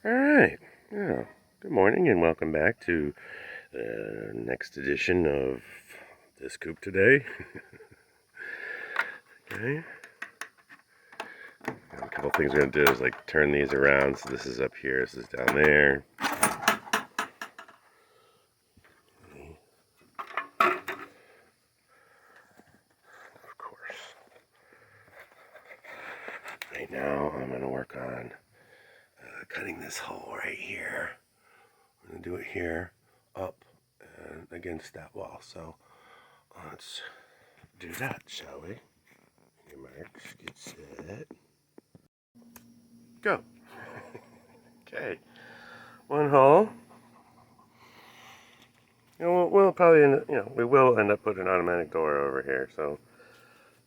Alright, yeah. Good morning and welcome back to the next edition of this Coop today. Okay. And a couple things we're going to do is like turn these around. So this is up here, this is down there. Of course. Right now I'm going to work on cutting this hole right here. I'm going to do it here, up, and against that wall. So let's do that, shall we? Your marks, get set, go. Okay, one hole. We'll probably we will end up putting an automatic door over here, so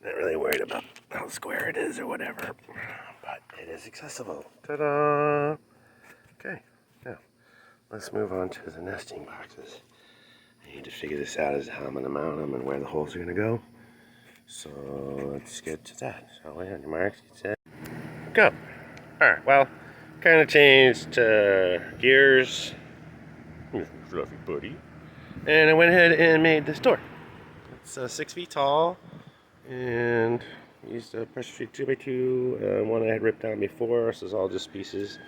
not really worried about how square it is or whatever, but it is accessible. Ta-da! Okay, now let's move on to the nesting boxes. I need to figure this out as to how I'm going to mount them and where the holes are going to go. So let's get to that. So on your marks, get set, go. Alright, well, kind of changed gears. Fluffy buddy. And I went ahead and made this door. It's 6 feet tall and used a pressure treated 2x2. One I had ripped down before. This is all just pieces.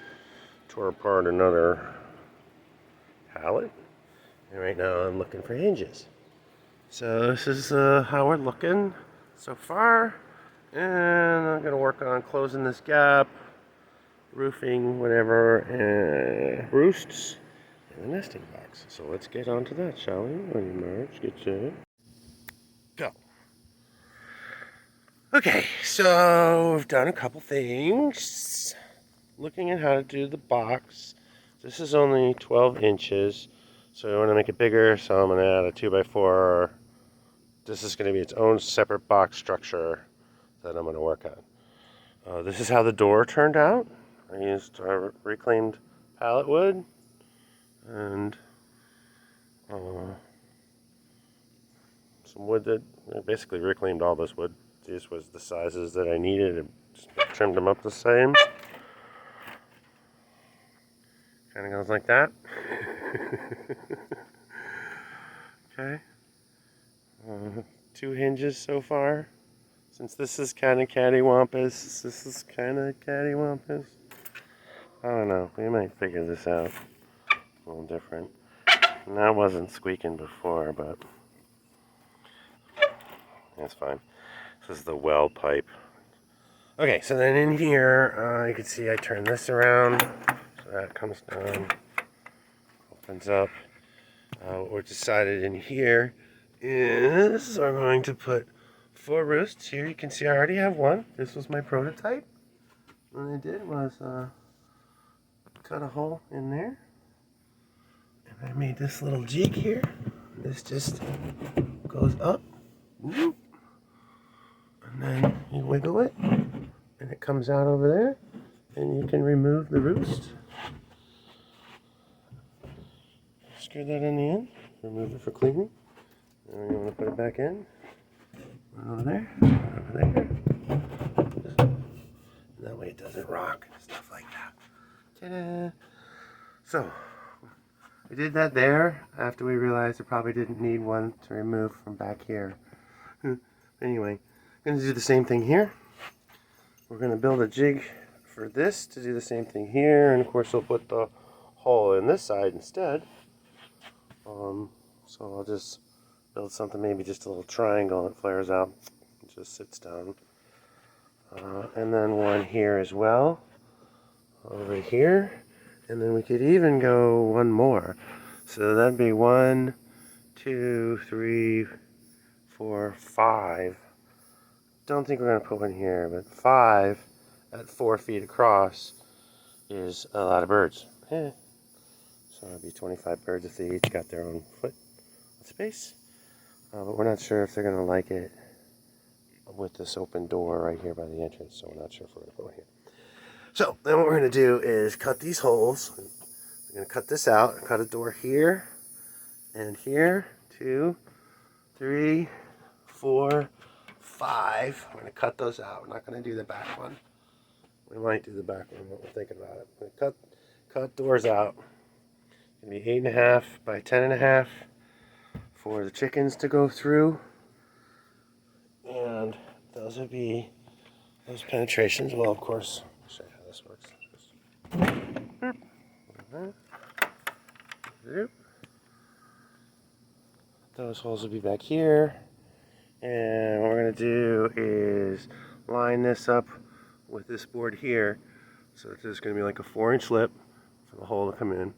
Tore apart another pallet. And right now I'm looking for hinges. So this is how we're looking so far. And I'm going to work on closing this gap, roofing, whatever, and roosts, and the nesting box. So let's get on to that, shall we? On your marks, get set, go. Okay, so we've done a couple things. Looking at how to do the box. This is only 12 inches, so I want to make it bigger, so I'm going to add a 2x4. This is going to be its own separate box structure that I'm going to work on. This is how the door turned out. I used reclaimed pallet wood and some wood that I basically reclaimed all this wood. This was the sizes that I needed and just trimmed them up the same. Kind of goes like that. Okay. 2 hinges so far. Since this is kind of cattywampus, this is kind of cattywampus. I don't know. We might figure this out a little different. And that wasn't squeaking before, but that's fine. This is the well pipe. Okay, so then in here, you can see I turn this around. So that comes down, opens up. What we decided in here is we're going to put 4 roosts. Here you can see I already have one. This was my prototype. What I did was cut a hole in there. And I made this little jig here. This just goes up. Whoop. And then you wiggle it. And it comes out over there. And you can remove the roost. Screw that in the end. Remove it for cleaning. And you want to put it back in. Over there. Over there. That way it doesn't rock and stuff like that. Ta-da! So, we did that there after we realized we probably didn't need one to remove from back here. Anyway, I'm going to do the same thing here. We're going to build a jig for this to do the same thing here. And of course we'll put the hole in this side instead. So I'll just build something, maybe just a little triangle that flares out. It just sits down. And then one here as well. Over here. And then we could even go one more. So that'd be 1, 2, 3, 4, 5. Don't think we're going to put one here, but 5 at 4 feet across is a lot of birds. So it'd be 25 birds if they each got their own foot space. But we're not sure if they're going to like it with this open door right here by the entrance, so we're not sure if we're going to put one here. So then what we're going to do is cut these holes. We're going to cut this out, cut a door here and here, 2, 3, 4, 5. We're going to cut those out. We're not going to do the back one. We might do the back one, but we're thinking about it. We're going to cut doors out. Gonna be 8.5 by 10.5 for the chickens to go through. And those would be those penetrations. Well, of course, I'll show you how this works. Those holes will be back here. And what we're going to do is line this up with this board here. So there's going to be like a 4-inch lip for the hole to come in.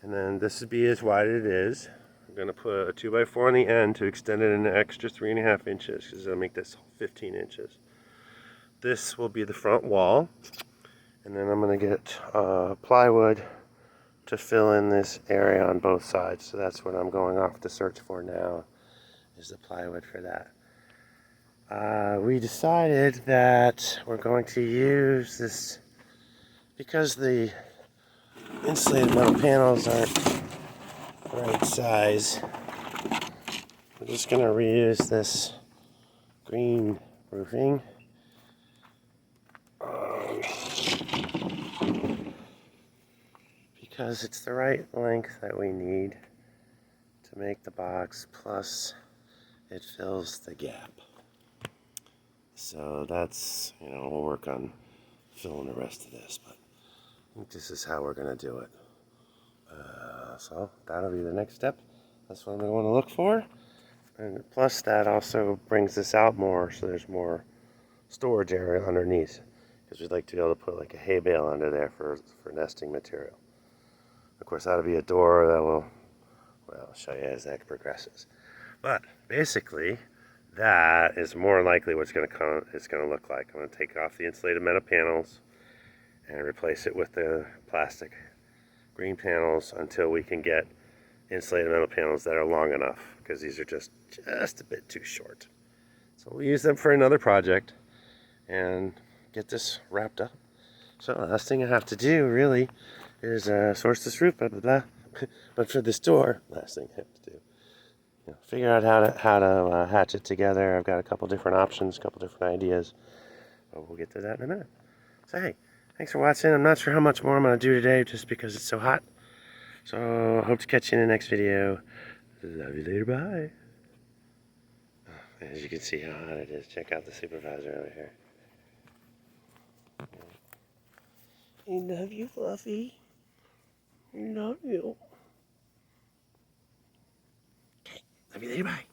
And then this would be as wide as it is. I'm going to put a 2x4 on the end to extend it an extra 3.5 inches because it'll make this 15 inches. This will be the front wall. And then I'm going to get plywood to fill in this area on both sides. So that's what I'm going off to search for now, is the plywood for that. We decided that we're going to use this, because the insulated metal panels aren't the right size. We're just going to reuse this green roofing. Because it's the right length that we need to make the box, plus it fills the gap. So that's, we'll work on filling the rest of this, but I think this is how we're going to do it. So that'll be the next step. That's what we want to look for. And plus that also brings this out more, so there's more storage area underneath, because we'd like to be able to put like a hay bale under there for nesting material. Of course, that'll be a door that will, well, I'll show you as that progresses. But basically, that is more likely what's going to look like. I'm going to take off the insulated metal panels and replace it with the plastic green panels until we can get insulated metal panels that are long enough, because these are just a bit too short. So we'll use them for another project and get this wrapped up. So the last thing I have to do really is source this roof, blah blah blah. But for this door, last thing I have to do, figure out how to hatch it together. I've got a couple different options, a couple different ideas, but we'll get to that in a minute. So hey, thanks for watching. I'm not sure how much more I'm going to do today, just because it's so hot. So hope to catch you in the next video. Love you later. Bye. As you can see how hot it is, check out the supervisor over here. I love you, Fluffy. I love you. Okay, love you later. Bye.